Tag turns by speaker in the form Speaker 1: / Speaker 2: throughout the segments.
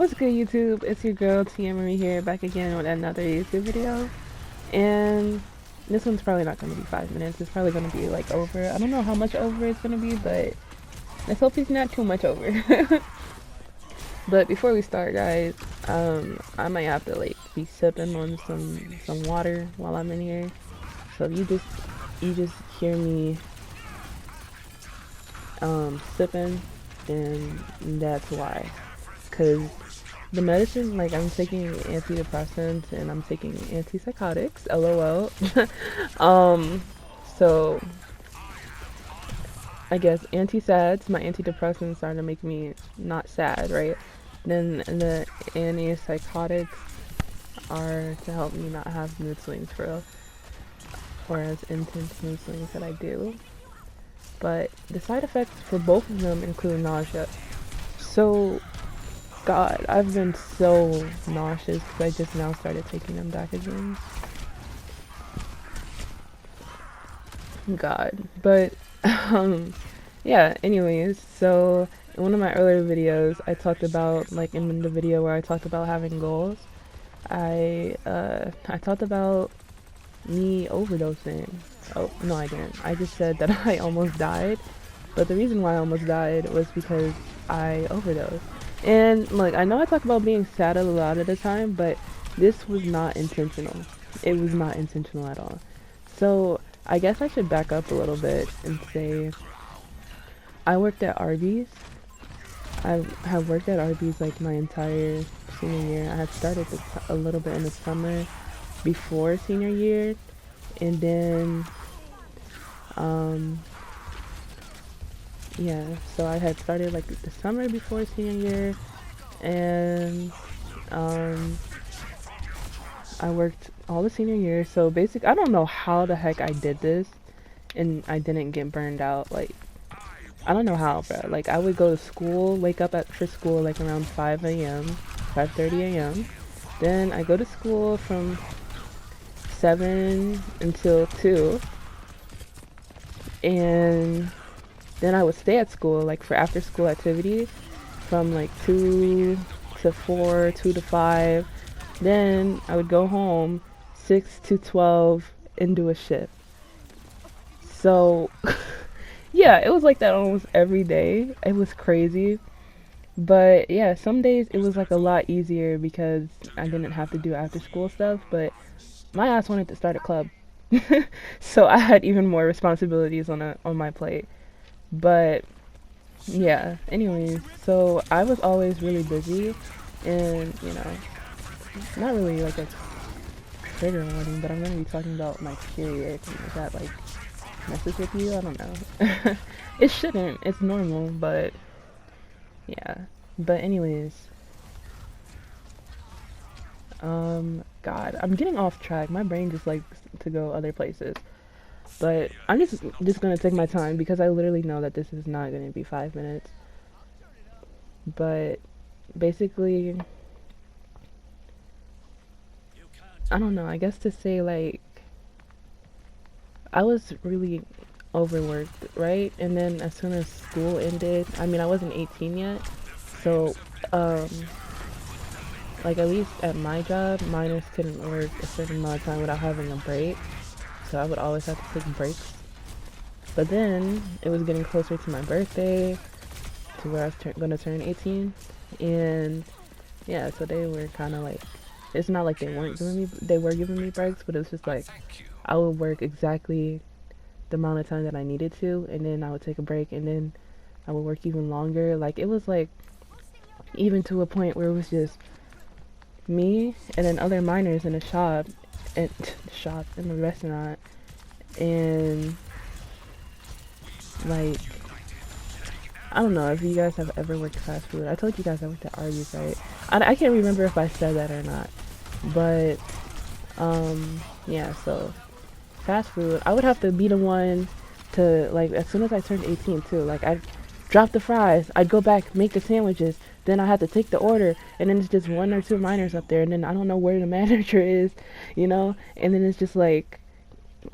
Speaker 1: What's good, YouTube? It's your girl Tia Marie here, back again with another YouTube video. And this one's probably not going to be 5 minutes. It's probably going to be like over. I don't know how much over it's going to be, but let's hope it's not too much over. But before we start, guys, I might have to like be sipping on some water while I'm in here. So if you just hear me sipping, then that's why. Cause the medicine, like I'm taking antidepressants and I'm taking antipsychotics, lol. um, so I guess anti-sads, my antidepressants are to make me not sad, right? Then the antipsychotics are to help me not have mood swings for real, or as intense mood swings that I do. But the side effects for both of them include nausea. So God, I've been so nauseous because I just now started taking them back again. God, but yeah. Anyways, so in one of my earlier videos, I talked about like in the video where I talked about having goals. I talked about me overdosing. Oh no, I didn't. I just said that I almost died. But the reason why I almost died was because I overdosed. And like I know I talk about being sad a lot of the time, but this was not intentional. It was not intentional at all. So I guess I should back up a little bit and say I worked at Arby's. I have worked at Arby's like my entire senior year. I had started a little bit in the summer before senior year, and then um yeah, so I had started like the summer before senior year, and um, I worked all the senior year. So basically, I don't know how the heck I did this, and I didn't get burned out. Like, I don't know how, bro. Like, I would go to school, wake up for school like around 5 a.m., 5:30 a.m. Then I go to school from 7 until 2, and then I would stay at school like for after school activities from like 2 to 4, 2 to 5. Then I would go home 6 to 12 and do a shift. So yeah, it was like that almost every day. It was crazy. But yeah, some days it was like a lot easier because I didn't have to do after school stuff, but my ass wanted to start a club. So I had even more responsibilities on my plate. But yeah, anyways, so I was always really busy, and not really like a trigger warning, but I'm gonna be talking about my period. Is that like messes with you? I don't know. It shouldn't. It's normal, but yeah. But anyways, God, I'm getting off track. My brain just likes to go other places. But I'm just gonna take my time because I literally know that this is not gonna be 5 minutes. But basically, I don't know. I guess to say like I was really overworked, right? And then as soon as school ended, I mean I wasn't 18 yet, so um, like at least at my job, minors couldn't work a certain amount of time without having a break. So I would always have to take breaks. But then it was getting closer to my birthday, to where I was gonna turn 18, and yeah, so they were kind of like, it's not like they were giving me breaks, but it was just like I would work exactly the amount of time that I needed to, and then I would take a break, and then I would work even longer. Like it was like even to a point where it was just me and then other minors in a shop, and shop in the restaurant, and like I don't know if you guys have ever worked fast food. I told you guys I worked at Arby's, right? I can't remember if I said that or not, but yeah. So fast food, I would have to be the one to like as soon as I turned 18 too. Like I'd drop the fries, I'd go back make the sandwiches, then I had to take the order, and then it's just one or two minors up there, and then I don't know where the manager is, and then it's just like.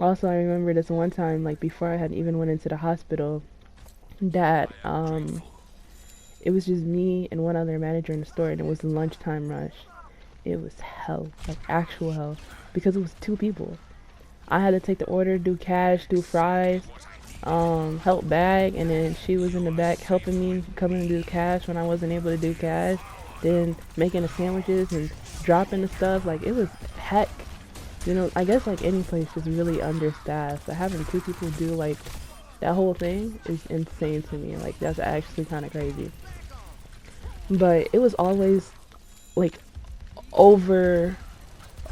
Speaker 1: Also, I remember this one time, like before I had even went into the hospital, that It was just me and one other manager in the store, and it was the lunchtime rush. It was hell, like actual hell, because it was two people. I had to take the order, do cash, do fries, help bag, and then she was in the back helping me coming to do cash when I wasn't able to do cash. Then making the sandwiches and dropping the stuff. Like, it was heck. You know, I guess like any place is really understaffed. But having two people do like that whole thing is insane to me. Like, that's actually kind of crazy. But it was always like over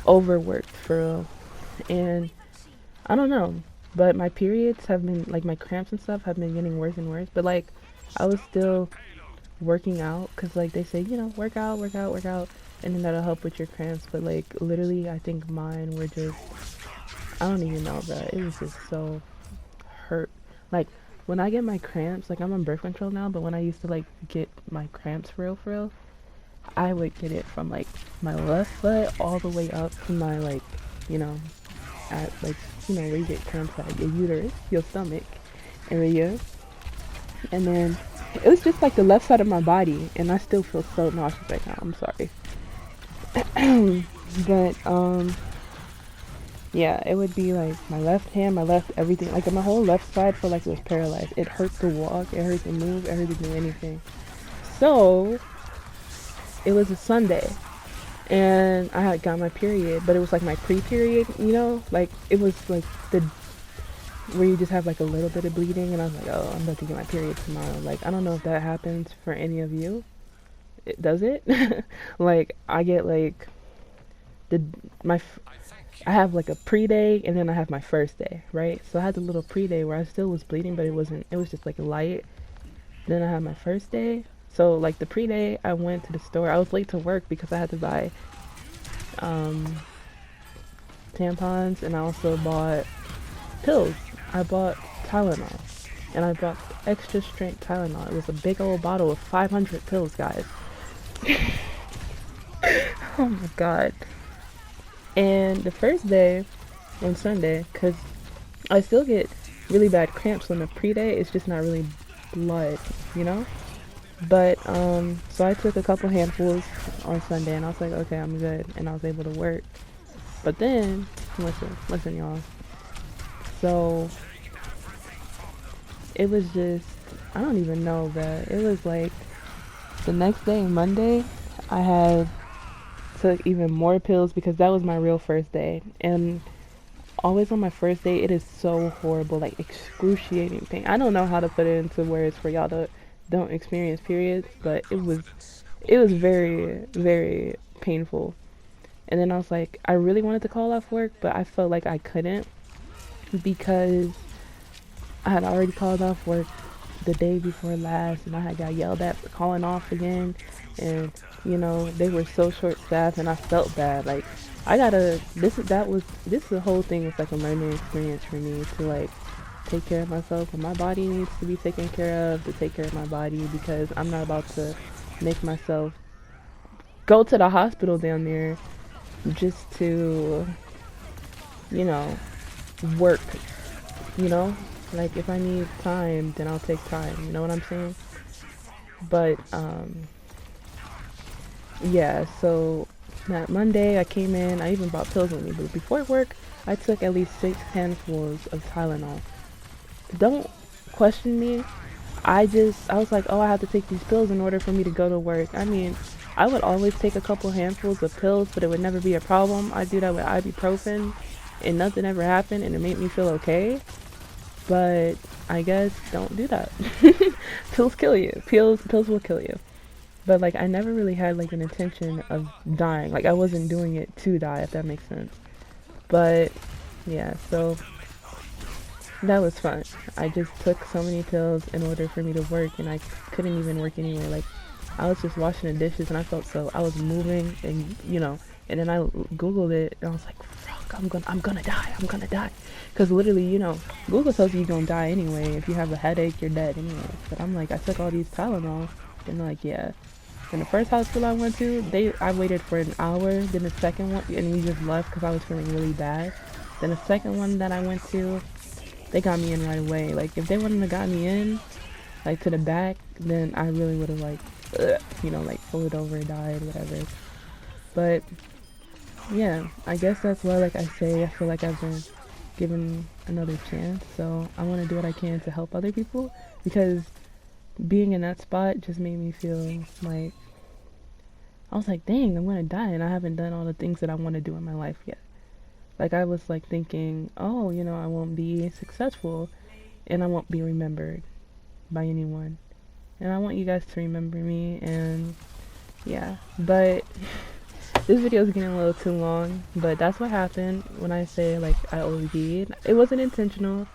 Speaker 1: overworked for real. And I don't know, but my periods have been like my cramps and stuff have been getting worse and worse. But like I was still working out because like they say, you know, work out, work out, work out, and then that'll help with your cramps. But like literally, I think mine were just I don't even know, bro. It was just so hurt. Like when I get my cramps, like I'm on birth control now, but when I used to like get my cramps for real, I would get it from like my left foot all the way up to my like, you know, at like where you get cramps at your uterus, your stomach area, and then it was just like the left side of my body, and I still feel so nauseous right now. I'm sorry, but yeah, it would be like my left hand, my left everything, like my whole left side felt like it was paralyzed. It hurt to walk, it hurt to move, it hurt to do anything. So it was a Sunday and I had got my period, but it was like my pre-period, you know, like it was like the where you just have like a little bit of bleeding, and I was like, oh, I'm about to get my period tomorrow. Like I don't know if that happens for any of you. Does it? Like I get like the my I have like a pre-day and then I have my first day, right? So I had the little pre-day where I still was bleeding, but it wasn't. It was just like light. Then I had my first day. So like the pre-day, I went to the store. I was late to work because I had to buy tampons, and I also bought pills. I bought Tylenol, and I bought extra strength Tylenol. It was a big old bottle of 500 pills, guys. Oh my god. And the first day on Sunday, because I still get really bad cramps on the pre-day, it's just not really blood, you know? But so I took a couple handfuls on Sunday, and I was like, okay, I'm good, and I was able to work. But then listen y'all, so it was just, I don't even know, but it was like the next day, Monday, I had took even more pills because that was my real first day. And always on my first day, it is so horrible, like excruciating pain. I don't know how to put it into words for y'all that don't experience periods, but it was very, very painful. And then I was like, I really wanted to call off work, but I felt like I couldn't because I had already called off work the day before last, and I had got yelled at for calling off again, and you know they were so short staffed, and I felt bad. Like I gotta this the whole thing was like a learning experience for me to like take care of myself, and my body needs to be taken care of, to take care of my body, because I'm not about to make myself go to the hospital down there just to, you know, work, you know? Like, if I need time, then I'll take time, you know what I'm saying? But, yeah, so that Monday I came in, I even brought pills with me, but before work, I took at least 6 handfuls of Tylenol. Don't question me. I was like, oh, I have to take these pills in order for me to go to work. I mean, I would always take a couple handfuls of pills, but it would never be a problem. I do that with ibuprofen, and nothing ever happened, and it made me feel okay. But I guess don't do that. Pills kill you. Pills will kill you. But like, I never really had like an intention of dying. Like, I wasn't doing it to die, if that makes sense. But yeah, so that was fun. I just took so many pills in order for me to work, and I couldn't even work anyway. Like, I was just washing the dishes, and I was moving, and you know, and then I Googled it, and I was like, fuck, I'm gonna die. Because literally, you know, Google tells you you're gonna die anyway. If you have a headache, you're dead anyway. But I'm like, I took all these Tylenol, and like, yeah. And the first hospital I went to, I waited for an hour. Then the second one, and we just left because I was feeling really bad. Then the second one that I went to, they got me in right away. Like, if they wouldn't have got me in, like to the back, then I really would have like, you know, like pulled over, died, whatever. But yeah, I guess that's why, like I say, I feel like I've been given another chance. So I want to do what I can to help other people, because being in that spot just made me feel like I was like, dang, I'm gonna die, and I haven't done all the things that I want to do in my life yet. Like I was like thinking, oh, you know, I won't be successful, and I won't be remembered by anyone, and I want you guys to remember me, and yeah. But this video is getting a little too long, but that's what happened when I say like I OD'd. It wasn't intentional.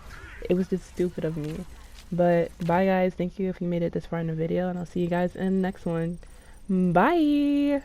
Speaker 1: It was just stupid of me. But bye guys. Thank you if you made it this far in the video, and I'll see you guys in the next one. Bye.